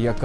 1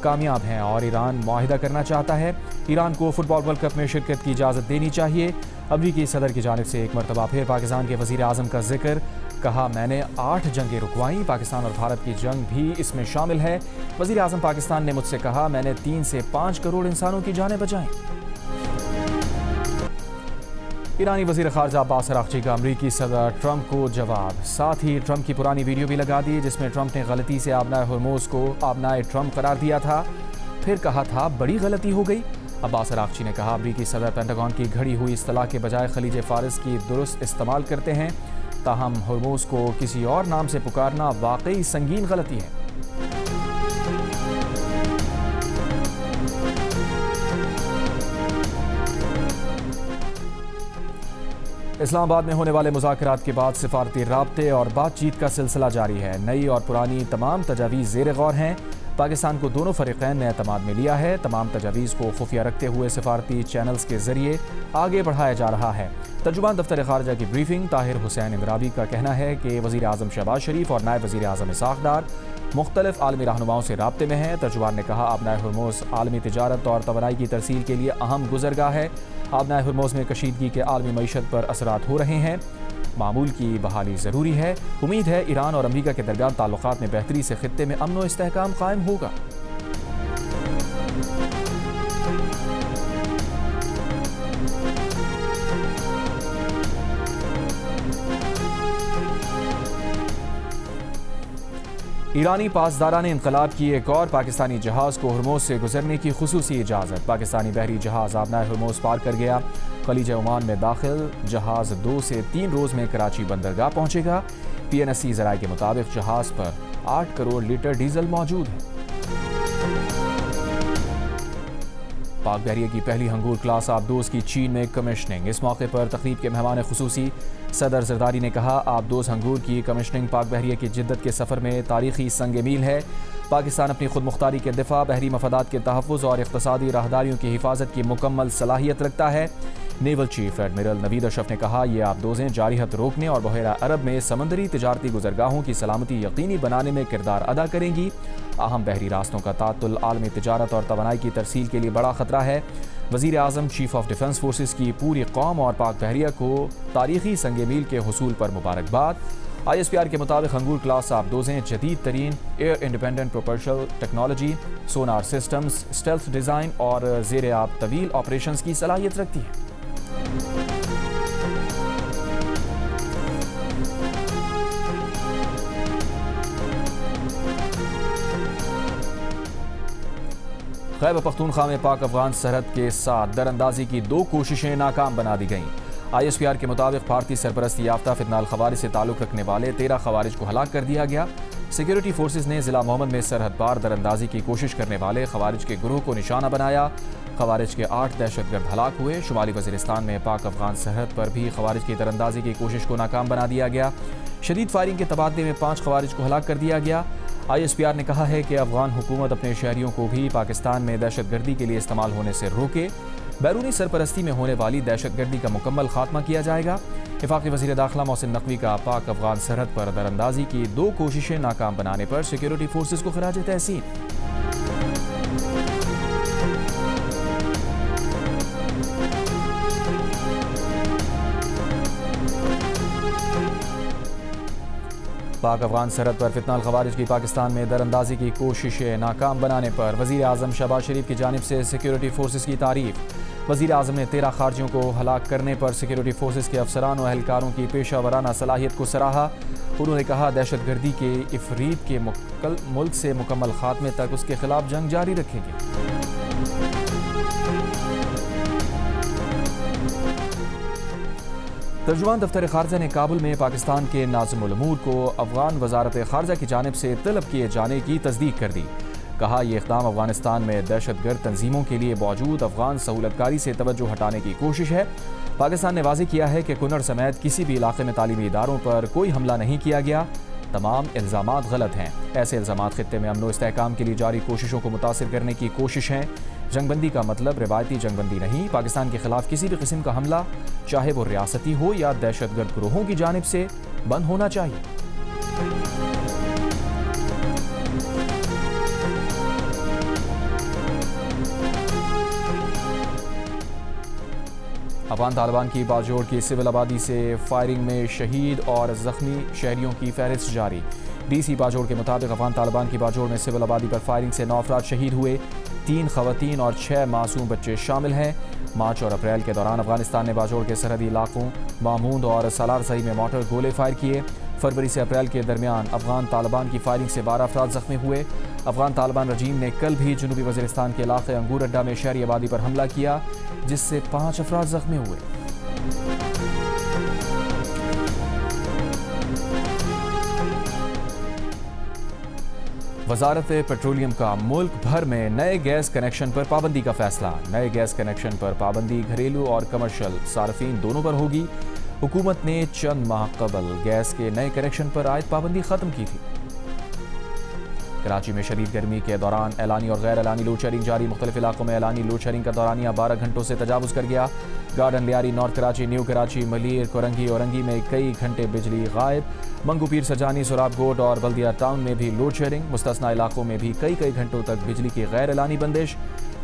کامیاب ہیں اور ایران معاہدہ کرنا چاہتا ہے۔ ایران کو فٹ بال ورلڈ کپ میں شرکت کی اجازت دینی چاہیے۔ امریکی صدر کی جانب سے ایک مرتبہ پھر پاکستان کے وزیر اعظم کا ذکر، کہا میں نے 8 جنگیں رکوائیں، پاکستان اور بھارت کی جنگ بھی اس میں شامل ہے۔ وزیر اعظم پاکستان نے مجھ سے کہا میں نے 3 سے 5 کروڑ انسانوں کی جانیں بچائیں۔ ایرانی وزیر خارجہ عباس اراغچی کا امریکی صدر ٹرمپ کو جواب، ساتھ ہی ٹرمپ کی پرانی ویڈیو بھی لگا دی جس میں ٹرمپ نے غلطی سے آبنائے ہرموز کو آبنائے ٹرمپ قرار دیا تھا، پھر کہا تھا بڑی غلطی ہو گئی۔ عباس اراغچی نے کہا امریکی صدر پینٹاگون کی گھڑی ہوئی اصطلاح کے بجائے خلیج فارس کی درست استعمال کرتے ہیں، تاہم ہرموز کو کسی اور نام سے پکارنا واقعی سنگین غلطی ہے۔ اسلام آباد میں ہونے والے مذاکرات کے بعد سفارتی رابطے اور بات چیت کا سلسلہ جاری ہے۔ نئی اور پرانی تمام تجاویز زیر غور ہیں۔ پاکستان کو دونوں فریقین نے اعتماد میں لیا ہے۔ تمام تجاویز کو خفیہ رکھتے ہوئے سفارتی چینلز کے ذریعے آگے بڑھایا جا رہا ہے۔ ترجمان دفتر خارجہ کی بریفنگ، طاہر حسین اندرابی کا کہنا ہے کہ وزیر اعظم شہباز شریف اور نائب وزیر اعظم اسحاق ڈار مختلف عالمی رہنماؤں سے رابطے میں ہیں۔ ترجمان نے کہا آبنائے ہرموز عالمی تجارت اور توانائی کی ترسیل کے لیے اہم گزرگاہ ہے۔ آبنائے ہرموز میں کشیدگی کے عالمی معیشت پر اثرات ہو رہے ہیں، معمول کی بحالی ضروری ہے۔ امید ہے ایران اور امریکہ کے درمیان تعلقات میں بہتری سے خطے میں امن و استحکام قائم ہوگا۔ ایرانی پاسداران انقلاب کی ایک اور پاکستانی جہاز کو ہرموز سے گزرنے کی خصوصی اجازت۔ پاکستانی بحری جہاز آبنائے ہرموز پار کر گیا۔ خلیج عمان میں داخل جہاز 2 سے 3 روز میں کراچی بندرگاہ پہنچے گا۔ PNSC ذرائع کے مطابق جہاز پر 8 کروڑ لیٹر ڈیزل موجود ہے۔ پاک بحریہ کی پہلی ہنگور کلاس آبدوز کی چین میں کمیشننگ۔ اس موقع پر تقریب کے مہمان خصوصی صدر زرداری نے کہا آبدوز ہنگور کی کمیشننگ پاک بحریہ کی جدت کے سفر میں تاریخی سنگ میل ہے۔ پاکستان اپنی خود مختاری کے دفاع، بحری مفادات کے تحفظ اور اقتصادی راہداریوں کی حفاظت کی مکمل صلاحیت رکھتا ہے۔ نیول چیف ایڈمرل نوید اشرف نے کہا یہ آبدوزیں جارحیت روکنے اور بحیرہ عرب میں سمندری تجارتی گزرگاہوں کی سلامتی یقینی بنانے میں کردار ادا کریں گی۔ اہم بحری راستوں کا تعطل عالمی تجارت اور توانائی کی ترسیل کے لیے بڑا خطرہ ہے۔ وزیر اعظم، چیف آف ڈیفنس فورسز کی پوری قوم اور پاک بحریہ کو تاریخی سنگ میل کے حصول پر مبارکباد۔ ISPR کے مطابق ہنگور کلاس آبدوزیں جدید ترین air independent propulsion technology, sonar systems, stealth design اور زیر آب طویل آپریشنز کی صلاحیت رکھتی ہیں۔ خیبر پختونخوا میں پاک افغان سرحد کے ساتھ دراندازی کی 2 کوششیں ناکام بنا دی گئیں۔ ISPR کے مطابق بھارتی سرپرستی یافتہ فتنہ الخوارج سے تعلق رکھنے والے 13 خوارج کو ہلاک کر دیا گیا۔ سیکیورٹی فورسز نے ضلع محمد میں سرحد پار دراندازی کی کوشش کرنے والے خوارج کے گروہ کو نشانہ بنایا۔ خوارج کے 8 دہشت گرد ہلاک ہوئے۔ شمالی وزیرستان میں پاک افغان سرحد پر بھی خوارج کی دراندازی کی کوشش کو ناکام بنا دیا گیا۔ شدید فائرنگ کے تبادلے میں 5 خوارج کو ہلاک کر دیا گیا۔ ISPR نے کہا ہے کہ افغان حکومت اپنے شہریوں کو بھی پاکستان میں دہشت گردی کے لیے استعمال ہونے سے روکے۔ بیرونی سرپرستی میں ہونے والی دہشت گردی کا مکمل خاتمہ کیا جائے گا۔ وفاقی وزیر داخلہ محسن نقوی کا پاک افغان سرحد پر دراندازی کی 2 کوششیں ناکام بنانے پر سیکیورٹی فورسز کو خراج تحسین۔ پاک افغان سرحد پر فتنہ الخوارج کی پاکستان میں دراندازی کی کوششیں ناکام بنانے پر وزیر اعظم شہباز شریف کی جانب سے سیکیورٹی فورسز کی تعریف۔ وزیر اعظم نے 13 خارجیوں کو ہلاک کرنے پر سیکیورٹی فورسز کے افسران و اہلکاروں کی پیشہ ورانہ صلاحیت کو سراہا۔ انہوں نے کہا دہشت گردی کے افریت کے ملک سے مکمل خاتمے تک اس کے خلاف جنگ جاری رکھیں گے۔ ترجمان دفتر خارجہ نے کابل میں پاکستان کے ناظم الامور کو افغان وزارت خارجہ کی جانب سے طلب کیے جانے کی تصدیق کر دی۔ کہا یہ اقدام افغانستان میں دہشت گرد تنظیموں کے لیے موجود افغان سہولت کاری سے توجہ ہٹانے کی کوشش ہے۔ پاکستان نے واضح کیا ہے کہ کنڑ سمیت کسی بھی علاقے میں تعلیمی اداروں پر کوئی حملہ نہیں کیا گیا۔ تمام الزامات غلط ہیں۔ ایسے الزامات خطے میں امن و استحکام کے لیے جاری کوششوں کو متاثر کرنے کی کوشش ہیں۔ جنگ بندی کا مطلب روایتی جنگ بندی نہیں۔ پاکستان کے خلاف کسی بھی قسم کا حملہ، چاہے وہ ریاستی ہو یا دہشت گرد گروہوں کی جانب سے، بند ہونا چاہیے۔ افغان طالبان کی باجوڑ کی سول آبادی سے فائرنگ میں شہید اور زخمی شہریوں کی فہرست جاری۔ ڈی سی باجوڑ کے مطابق افغان طالبان کی باجوڑ میں سول آبادی پر فائرنگ سے 9 افراد شہید ہوئے، 3 خواتین اور 6 معصوم بچے شامل ہیں۔ مارچ اور اپریل کے دوران افغانستان نے باجوڑ کے سرحدی علاقوں ماموند اور سالار صحیح میں مارٹر گولے فائر کیے۔ فروری سے اپریل کے درمیان افغان طالبان کی فائرنگ سے 12 افراد زخمی ہوئے۔ افغان طالبان رجیم نے کل بھی جنوبی وزیرستان کے علاقے انگور اڈا میں شہری آبادی پر حملہ کیا، جس سے 5 افراد زخمی ہوئے۔ وزارت پیٹرولیم کا ملک بھر میں نئے گیس کنیکشن پر پابندی کا فیصلہ۔ نئے گیس کنیکشن پر پابندی گھریلو اور کمرشل صارفین دونوں پر ہوگی۔ حکومت نے چند ماہ قبل گیس کے نئے کنیکشن پر عائد پابندی ختم کی تھی۔ کراچی میں شدید گرمی کے دوران اعلانی اور غیر اعلانی لوڈ شیڈنگ جاری۔ مختلف علاقوں میں اعلانی لوڈ شیڈنگ کا دورانیہ 12 گھنٹوں سے تجاوز کر گیا۔ Garden Lyari, north Karachi, new Karachi, Malir, Korangi, Orangi میں کئی گھنٹے بجلی غائب۔ منگو پیر، سجانی، سوراب کوٹ اور بلدیہ ٹاؤن میں بھی لوڈ شیڈنگ۔ مستثنی علاقوں میں بھی کئی گھنٹوں تک بجلی کی غیر اعلانی بندش۔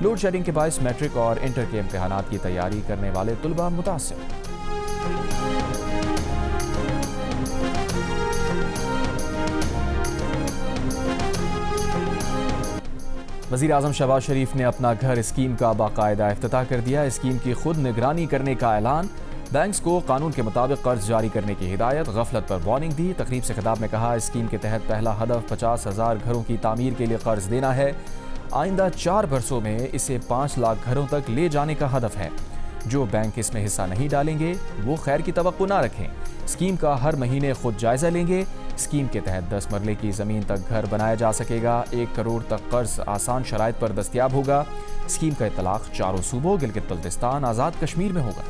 لوڈ شیڈنگ کے باعث میٹرک اور انٹر کے امتحانات کی تیاری کرنے والے طلباء متاثر۔ وزیر اعظم شہباز شریف نے اپنا گھر اسکیم کا باقاعدہ افتتاح کر دیا۔ اسکیم کی خود نگرانی کرنے کا اعلان، بینکس کو قانون کے مطابق قرض جاری کرنے کی ہدایت، غفلت پر وارننگ دی۔ تقریب سے خطاب میں کہا، اسکیم کے تحت پہلا ہدف 50,000 گھروں کی تعمیر کے لیے قرض دینا ہے۔ آئندہ 4 برسوں میں اسے 5 لاکھ گھروں تک لے جانے کا ہدف ہے۔ جو بینک اس میں حصہ نہیں ڈالیں گے وہ خیر کی توقع نہ رکھیں۔ اسکیم کا ہر مہینے خود جائزہ لیں گے۔ اسکیم کے تحت 10 مرلے کی زمین تک گھر بنایا جا سکے گا۔ 1 کروڑ تک قرض آسان شرائط پر دستیاب ہوگا۔ اسکیم کا اطلاق 4 صوبوں گلگت بلتستان، آزاد کشمیر میں ہوگا۔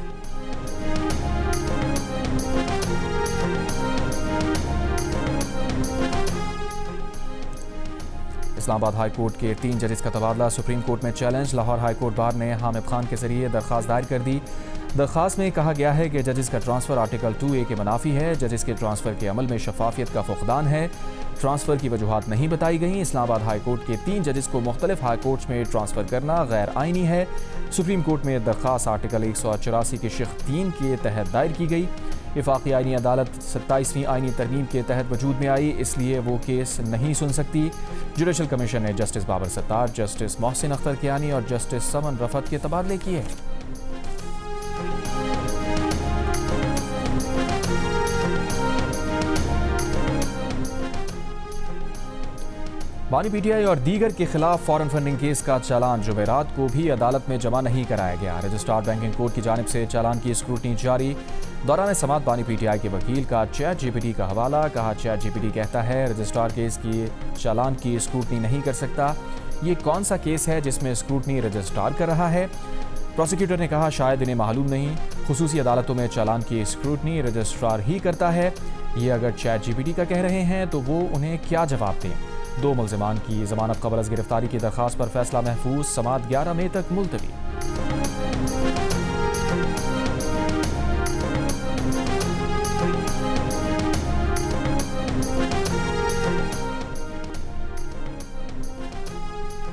اسلام آباد ہائی کورٹ کے 3 ججز کا تبادلہ سپریم کورٹ میں challenge. Lahore high court bar نے حامد خان کے ذریعے درخواست دائر کر دی۔ درخواست میں کہا گیا ہے کہ ججز کا ٹرانسفر آرٹیکل 2A کے منافی ہے۔ ججز کے ٹرانسفر کے عمل میں شفافیت کا فقدان ہے۔ ٹرانسفر کی وجوہات نہیں بتائی گئیں۔ اسلام آباد ہائی کورٹ کے 3 ججز کو مختلف ہائی کورٹس میں ٹرانسفر کرنا غیر آئینی ہے۔ سپریم کورٹ میں درخواست آرٹیکل 184 کی شق 3 کے تحت دائر کی گئی۔ وفاقی آئینی عدالت 27ویں آئینی ترمیم کے تحت وجود میں آئی، اس لیے وہ کیس نہیں سن سکتی۔ جوڈیشل کمیشن نے جسٹس بابر ستار، جسٹس محسن اختر کیانی اور جسٹس سمن رفعت کے تبادلے کیے۔ بانی پی ٹی آئی اور دیگر کے خلاف فارن فنڈنگ کیس کا چالان جمعرات کو بھی عدالت میں جمع نہیں کرایا گیا۔ رجسٹرار بینکنگ کورٹ کی جانب سے چالان کی اسکروٹنی جاری۔ دوران سماعت بانی پی ٹی آئی کے وکیل کا چیٹ جی پی ٹی کا حوالہ، کہا چیٹ جی پی ٹی کہتا ہے رجسٹرار کیس کی چالان کی اسکروٹنی نہیں کر سکتا۔ یہ کون سا کیس ہے جس میں اسکروٹنی رجسٹرار کر رہا ہے؟ پروسیکیوٹر نے کہا شاید انہیں معلوم نہیں، خصوصی عدالتوں میں چالان کی اسکروٹنی رجسٹرار ہی کرتا ہے۔ یہ اگر چیٹ جی پی ٹی کا کہہ رہے ہیں تو وہ انہیں کیا جواب دیں؟ 2 ملزمان کی ضمانت قبل از گرفتاری کی درخواست پر فیصلہ محفوظ، سماعت 11 مئی تک ملتوی۔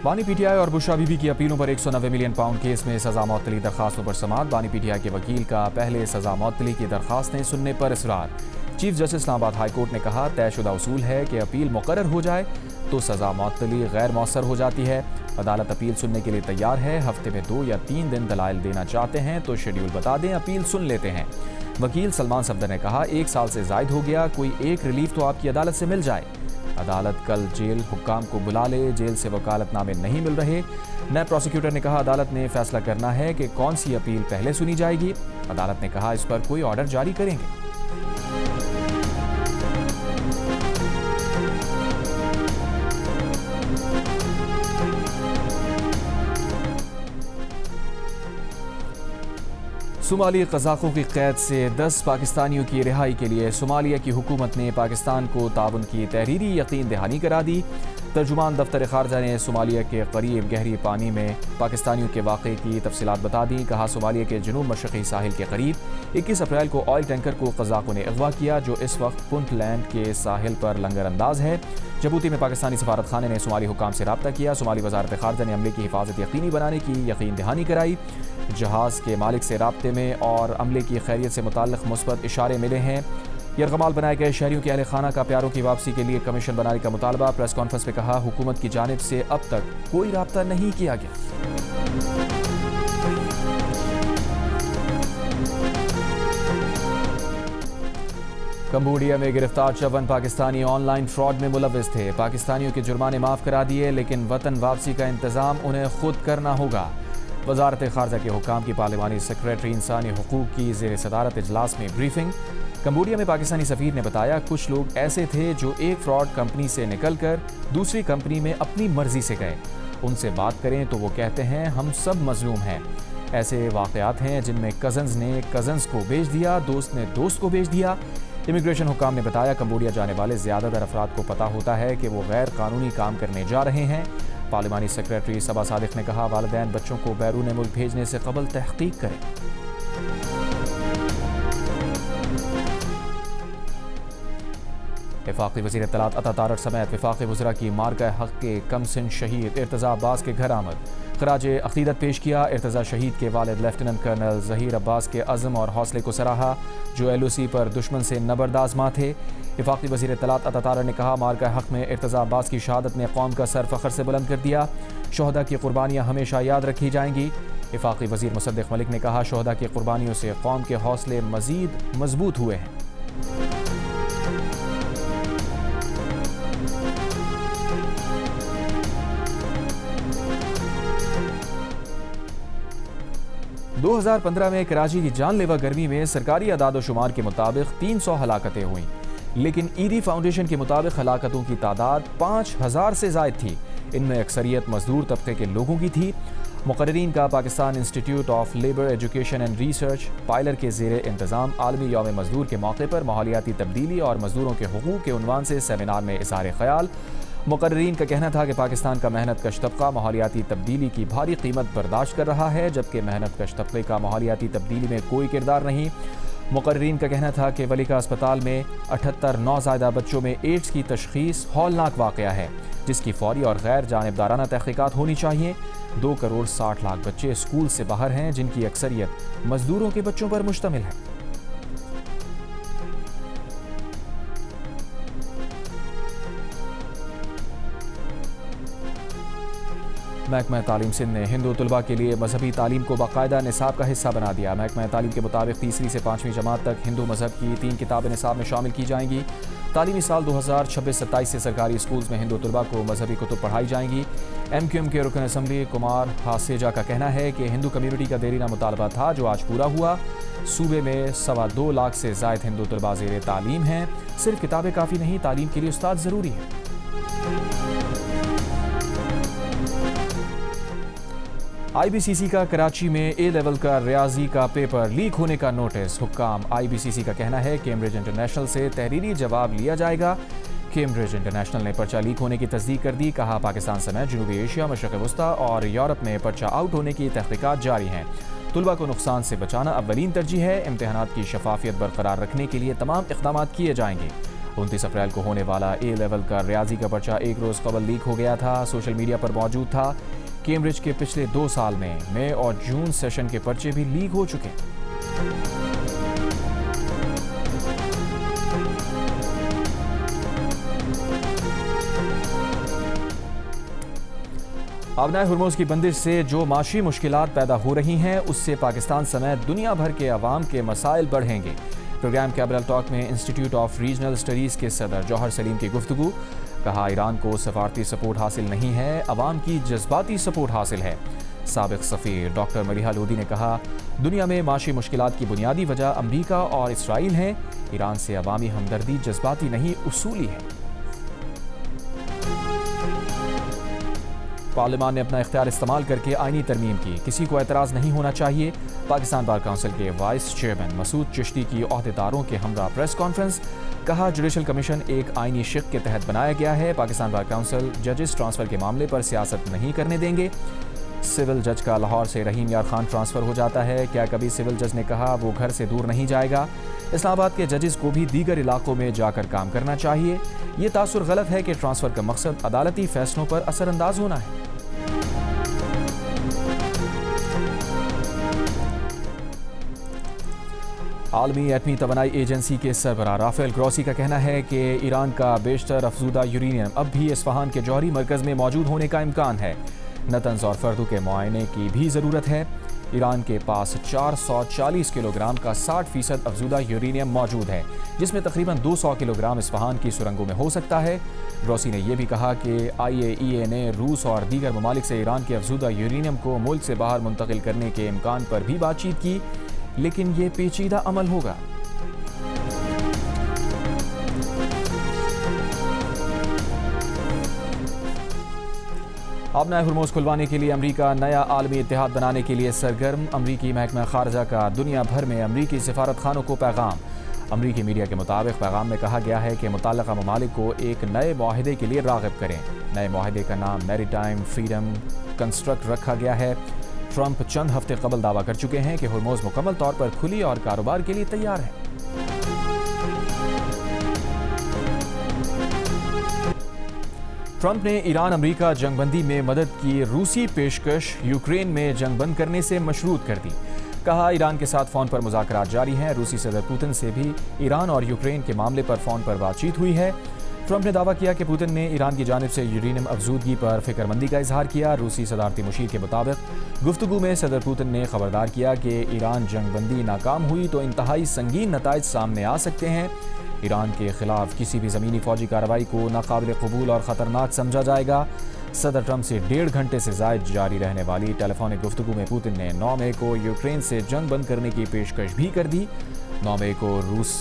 بانی پی ٹی آئی اور بشرا بی بی کی اپیلوں پر 190 ملین پاؤنڈ کیس میں سزا معطلی درخواستوں پر سماعت۔ بانی پی ٹی آئی کے وکیل کا پہلے سزا معطلی کی درخواستیں سننے پر اصرار۔ چیف جسٹس اسلام آباد ہائی کورٹ نے کہا طے شدہ اصول ہے کہ اپیل مقرر ہو جائے تو سزا معطلی غیر مؤثر ہو جاتی ہے۔ عدالت اپیل سننے کے لیے تیار ہے۔ ہفتے میں 2 یا 3 دن دلائل دینا چاہتے ہیں تو شیڈیول بتا دیں، اپیل سن لیتے ہیں۔ وکیل سلمان صفدر نے کہا 1 سال سے زائد ہو گیا، کوئی ایک ریلیف تو آپ کی عدالت سے مل جائے۔ عدالت کل جیل حکام کو بلا لے، جیل سے وکالت نامے نہیں مل رہے۔ نائب پروسیکیوٹر نے کہا عدالت نے فیصلہ کرنا ہے کہ کون سی اپیل پہلے سنی جائے گی۔ عدالت نے کہا اس پر کوئی آرڈر جاری کریں گے۔ صومالی قزاقوں کی قید سے 10 پاکستانیوں کی رہائی کے لیے صومالیہ کی حکومت نے پاکستان کو تعاون کی تحریری یقین دہانی کرا دی۔ ترجمان دفتر خارجہ نے صومالیہ کے قریب گہری پانی میں پاکستانیوں کے واقعے کی تفصیلات بتا دیں۔ کہا صومالیہ کے جنوب مشرقی ساحل کے قریب 21 اپریل کو آئل ٹینکر کو قزاقوں نے اغوا کیا جو اس وقت پنٹ لینڈ کے ساحل پر لنگر انداز ہے۔ جبوتی میں پاکستانی سفارت خانے نے صومالی حکام سے رابطہ کیا. صومالی وزارت خارجہ نے عملے کی حفاظت یقینی بنانے کی یقین دہانی کرائی. جہاز کے مالک سے رابطے میں اور عملے کی خیریت سے متعلق مثبت اشارے ملے ہیں. یرغمال بنائے گئے شہریوں کے اہل خانہ کا پیاروں کی واپسی کے لیے کمیشن بنانے کا مطالبہ. پریس کانفرنس میں کہا حکومت کی جانب سے اب تک کوئی رابطہ نہیں کیا گیا. کمبوڈیا میں گرفتار 54 پاکستانی آن لائن فراڈ میں ملوث تھے. پاکستانیوں کے جرمانے معاف کرا دیے لیکن وطن واپسی کا انتظام انہیں خود کرنا ہوگا. وزارت خارجہ کے حکام کی پارلیمانی سیکریٹری انسانی حقوق کی زیر صدارت اجلاس میں بریفنگ. کمبوڈیا میں پاکستانی سفیر نے بتایا کچھ لوگ ایسے تھے جو ایک فراڈ کمپنی سے نکل کر دوسری کمپنی میں اپنی مرضی سے گئے. ان سے بات کریں تو وہ کہتے ہیں ہم سب مظلوم ہیں. ایسے واقعات ہیں جن میں کزنز نے کزنز کو بھیج دیا, دوست نے دوست کو بھیج دیا. امیگریشن حکام نے بتایا کمبوڈیا جانے والے زیادہ تر افراد کو پتہ ہوتا ہے کہ وہ غیر قانونی کام کرنے جا رہے ہیں. پارلیمانی سیکریٹری صبا صادق نے کہا والدین بچوں کو بیرون ملک بھیجنے سے قبل تحقیق کریں. وفاقی وزیر اطلاعات عطا تارڑ سمیت وفاقی وزراء کی مارکہ حق کے کم سن شہید ارتضیٰ عباس کے گھر آمد. خراج عقیدت پیش کیا. ارتضیٰ شہید کے والد لیفٹیننٹ کرنل ظہیر عباس کے عزم اور حوصلے کو سراہا جو LOC پر دشمن سے نبرد آزما تھے. وفاقی وزیر اطلاعات عطا تارڑ نے کہا مارکہ حق میں ارتضیٰ عباس کی شہادت نے قوم کا سر فخر سے بلند کر دیا. شہداء کی قربانیاں ہمیشہ یاد رکھی جائیں گی. وفاقی وزیر مصدق ملک نے کہا شہداء کی قربانیوں سے قوم کے حوصلے مزید مضبوط ہوئے ہیں. دو 2015 میں کراچی کی جان لیوا گرمی میں سرکاری اعداد و شمار کے مطابق 300 ہلاکتیں ہوئیں لیکن ایری فاؤنڈیشن کے مطابق ہلاکتوں کی تعداد 5000 سے زائد تھی. ان میں اکثریت مزدور طبقے کے لوگوں کی تھی. مقررین کا Pakistan institute of labour education and research PILER کے زیر انتظام عالمی یوم مزدور کے موقع پر ماحولیاتی تبدیلی اور مزدوروں کے حقوق کے عنوان سے سیمینار میں اظہار خیال. مقررین کا کہنا تھا کہ پاکستان کا محنت کش طبقہ ماحولیاتی تبدیلی کی بھاری قیمت برداشت کر رہا ہے جبکہ محنت کش طبقے کا ماحولیاتی تبدیلی میں کوئی کردار نہیں. مقررین کا کہنا تھا کہ ولیکا اسپتال میں 78 نوزائیدہ بچوں میں ایڈز کی تشخیص ہولناک واقعہ ہے جس کی فوری اور غیر جانبدارانہ تحقیقات ہونی چاہیے. 2 کروڑ 60 لاکھ بچے اسکول سے باہر ہیں جن کی اکثریت مزدوروں کے بچوں پر مشتمل ہے. محکمہ تعلیم سندھ نے ہندو طلباء کے لیے مذہبی تعلیم کو باقاعدہ نصاب کا حصہ بنا دیا. محکمہ تعلیم کے مطابق تیسری سے 5ویں جماعت تک ہندو مذہب کی 3 کتابیں نصاب میں شامل کی جائیں گی. تعلیمی سال 2026-27 سے سرکاری اسکولز میں ہندو طلباء کو مذہبی کتب پڑھائی جائیں گی. MQM کے رکن اسمبلی کمار ہاسیجا کا کہنا ہے کہ ہندو کمیونٹی کا دیرینہ مطالبہ تھا جو آج پورا ہوا. صوبے میں 2.25 لاکھ سے زائد ہندو طلباء زیر تعلیم ہیں. صرف کتابیں کافی نہیں, تعلیم کے لیے استاد ضروری ہیں. IBCC کا کراچی میں A لیول کا ریاضی کا پیپر لیک ہونے کا نوٹس. حکام IBCC کا کہنا ہے کیمبرج انٹرنیشنل سے تحریری جواب لیا جائے گا. کیمبرج انٹرنیشنل نے پرچہ لیک ہونے کی تصدیق کر دی. کہا پاکستان سمیت جنوبی ایشیا, مشرق وسطیٰ اور یورپ میں پرچہ آؤٹ ہونے کی تحقیقات جاری ہیں. طلباء کو نقصان سے بچانا اولین ترجیح ہے. امتحانات کی شفافیت برقرار رکھنے کے لیے تمام اقدامات کیے جائیں گے. 29 اپریل کو ہونے والا A لیول کا ریاضی کا پرچہ ایک روز قبل لیک ہو گیا تھا. سوشل میڈیا پر موجود تھا. کیمبرج کے پچھلے 2 سال میں مئی اور جون سیشن کے پرچے بھی لیک ہو چکے. آبنائے ہرموز کی بندش سے جو معاشی مشکلات پیدا ہو رہی ہیں اس سے پاکستان سمیت دنیا بھر کے عوام کے مسائل بڑھیں گے. پروگرام کیبرل ٹاک میں انسٹیٹیوٹ آف ریجنل اسٹڈیز کے صدر جوہر سلیم کی گفتگو. کہا ایران کو سفارتی سپورٹ حاصل نہیں ہے, عوام کی جذباتی سپورٹ حاصل ہے. سابق سفیر ڈاکٹر ملیحہ لودھی نے کہا دنیا میں معاشی مشکلات کی بنیادی وجہ امریکہ اور اسرائیل ہیں. ایران سے عوامی ہمدردی جذباتی نہیں اصولی ہے. پارلیمان نے اپنا اختیار استعمال کر کے آئینی ترمیم کی, کسی کو اعتراض نہیں ہونا چاہیے. پاکستان بار کونسل کے وائس چیئرمین مسعود چشتی کی عہدیداروں کے ہمراہ پریس کانفرنس. کہا جوڈیشل کمیشن ایک آئینی شق کے تحت بنایا گیا ہے. پاکستان بار کونسل ججز ٹرانسفر کے معاملے پر سیاست نہیں کرنے دیں گے. سول جج کا لاہور سے رحیم یار خان ٹرانسفر ہو جاتا ہے، کیا کبھی سول جج نے کہا وہ گھر سے دور نہیں جائے گا؟ اسلام آباد کے ججز کو بھی دیگر علاقوں میں جا کر کام کرنا چاہیے، یہ تاثر غلط ہے کہ ٹرانسفر کا مقصد عدالتی فیصلوں پر اثر انداز ہونا ہے۔ عالمی ایٹمی توانائی ایجنسی کے سربراہ رافیل گروسی کا کہنا ہے کہ ایران کا بیشتر افزودہ یورینیم اب بھی اصفہان کے جوہری مرکز میں موجود ہونے کا امکان ہے، نتنز اور فردو کے معائنے کی بھی ضرورت ہے۔ ایران کے پاس 440 کلو گرام کا 60% افزودہ یورینیم موجود ہے، جس میں تقریباً 200 کلو گرام اصفہان کی سرنگوں میں ہو سکتا ہے۔ گروسی نے یہ بھی کہا کہ IAEA نے روس اور دیگر ممالک سے ایران کے افزودہ یورینیم کو ملک سے باہر منتقل کرنے کے امکان پر بھی بات چیت کی، لیکن یہ پیچیدہ عمل ہوگا۔ اب نئے ہرموز کھلوانے کے لیے امریکہ نیا عالمی اتحاد بنانے کے لیے سرگرم، امریکی محکمہ خارجہ کا دنیا بھر میں امریکی سفارت خانوں کو پیغام۔ امریکی میڈیا کے مطابق پیغام میں کہا گیا ہے کہ متعلقہ ممالک کو ایک نئے معاہدے کے لیے راغب کریں۔ نئے معاہدے کا نام میری ٹائم فریڈم کنسٹرکٹ رکھا گیا ہے۔ ٹرمپ چند ہفتے قبل دعویٰ کر چکے ہیں کہ ہرموز مکمل طور پر کھلی اور کاروبار کے لیے تیار ہے۔ ٹرمپ نے ایران امریکہ جنگ بندی میں مدد کی روسی پیشکش یوکرین میں جنگ بند کرنے سے مشروط کر دی، کہا ایران کے ساتھ فون پر مذاکرات جاری ہیں۔ روسی صدر پوتن سے بھی ایران اور یوکرین کے معاملے پر فون پر بات چیت ہوئی ہے۔ ٹرمپ نے دعویٰ کیا کہ پوتن نے ایران کی جانب سے یورینیم افزودگی پر فکر مندی کا اظہار کیا۔ روسی صدارتی مشیر کے مطابق گفتگو میں صدر پوتن نے خبردار کیا کہ ایران جنگ بندی ناکام ہوئی تو انتہائی سنگین نتائج سامنے آ سکتے ہیں۔ ایران کے خلاف کسی بھی زمینی فوجی کارروائی کو ناقابل قبول اور خطرناک سمجھا جائے گا۔ صدر ٹرمپ سے 1.5 گھنٹے سے زائد جاری رہنے والی ٹیلی فونک گفتگو میں پوتن نے 9 مئی کو یوکرین سے جنگ بند کرنے کی پیشکش بھی کر دی۔ 9 مئی کو روس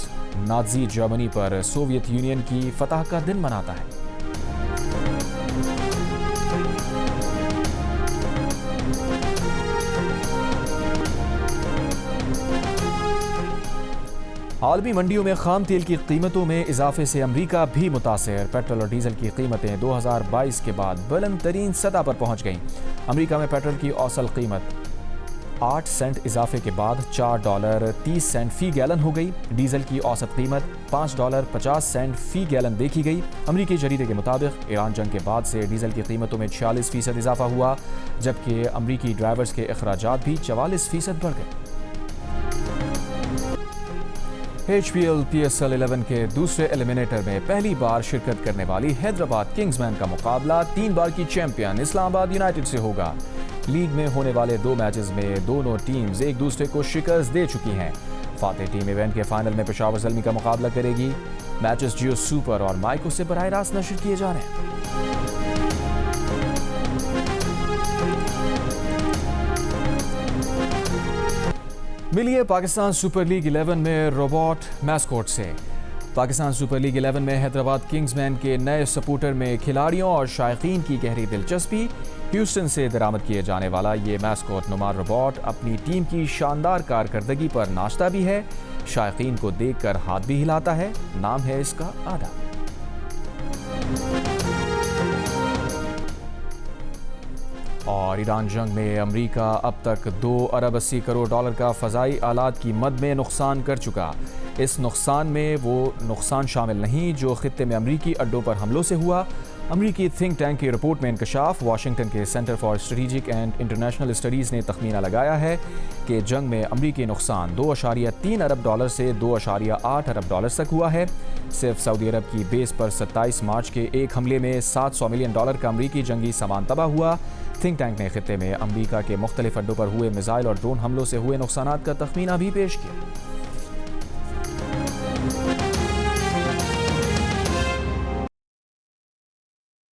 نازی جرمنی پر سوویت یونین کی فتح کا دن مناتا ہے۔ عالمی منڈیوں میں خام تیل کی قیمتوں میں اضافے سے امریکہ بھی متاثر۔ پیٹرول اور ڈیزل کی قیمتیں 2022 کے بعد بلند ترین سطح پر پہنچ گئیں۔ امریکہ میں پیٹرول کی اوسط قیمت 8 سینٹ اضافے کے بعد $4.30 فی گیلن ہو گئی۔ ڈیزل کی اوسط قیمت $5.50 فی گیلن دیکھی گئی۔ امریکی جریدے کے مطابق ایران جنگ کے بعد سے ڈیزل کی قیمتوں میں 46% اضافہ ہوا، جبکہ امریکی ڈرائیورز کے اخراجات بھی 44% بڑھ گئے۔ HPL PSL 11 کے دوسرے ایلیمنیٹر میں پہلی بار شرکت کرنے والی حیدرآباد کنگز مین کا مقابلہ 3 بار کی چیمپئن اسلام آباد یونائٹڈ سے ہوگا۔ لیگ میں ہونے والے 2 میچز میں دونوں ٹیمز ایک دوسرے کو شکست دے چکی ہیں۔ فاتح ٹیم ایونٹ کے فائنل میں پشاور زلمی کا مقابلہ کرے گی۔ میچز جیو سپر اور مائیکو سے براہ راست نشر کیے جا رہے ہیں۔ ملیے پاکستان سپر لیگ 11 میں روبوٹ میسکوٹ سے۔ پاکستان سپر لیگ 11 میں حیدرآباد کنگز مین کے نئے سپورٹر میں کھلاڑیوں اور شائقین کی گہری دلچسپی۔ ہیوسٹن سے درآمد کیے جانے والا یہ میسکوٹ نما روبوٹ اپنی ٹیم کی شاندار کارکردگی پر ناشتا بھی ہے، شائقین کو دیکھ کر ہاتھ بھی ہلاتا ہے۔ نام ہے اس کا آدا۔ اور ایران جنگ میں امریکہ اب تک $2.80 کروڑ کا فضائی آلات کی مد میں نقصان کر چکا۔ اس نقصان میں وہ نقصان شامل نہیں جو خطے میں امریکی اڈوں پر حملوں سے ہوا۔ امریکی تھنک ٹینک کی رپورٹ میں انکشاف۔ واشنگٹن کے centre for strategic and international studies نے تخمینہ لگایا ہے کہ جنگ میں امریکی نقصان $2.3 ارب سے $2.8 ارب تک ہوا ہے۔ صرف سعودی عرب کی بیس پر 27 مارچ کے ایک حملے میں $700 ملین کا امریکی جنگی سامان تباہ ہوا۔ تھنک ٹینک نے خطے میں امریکہ کے مختلف اڈوں پر ہوئے میزائل اور ڈرون حملوں سے ہوئے نقصانات کا تخمینہ بھی پیش کیا۔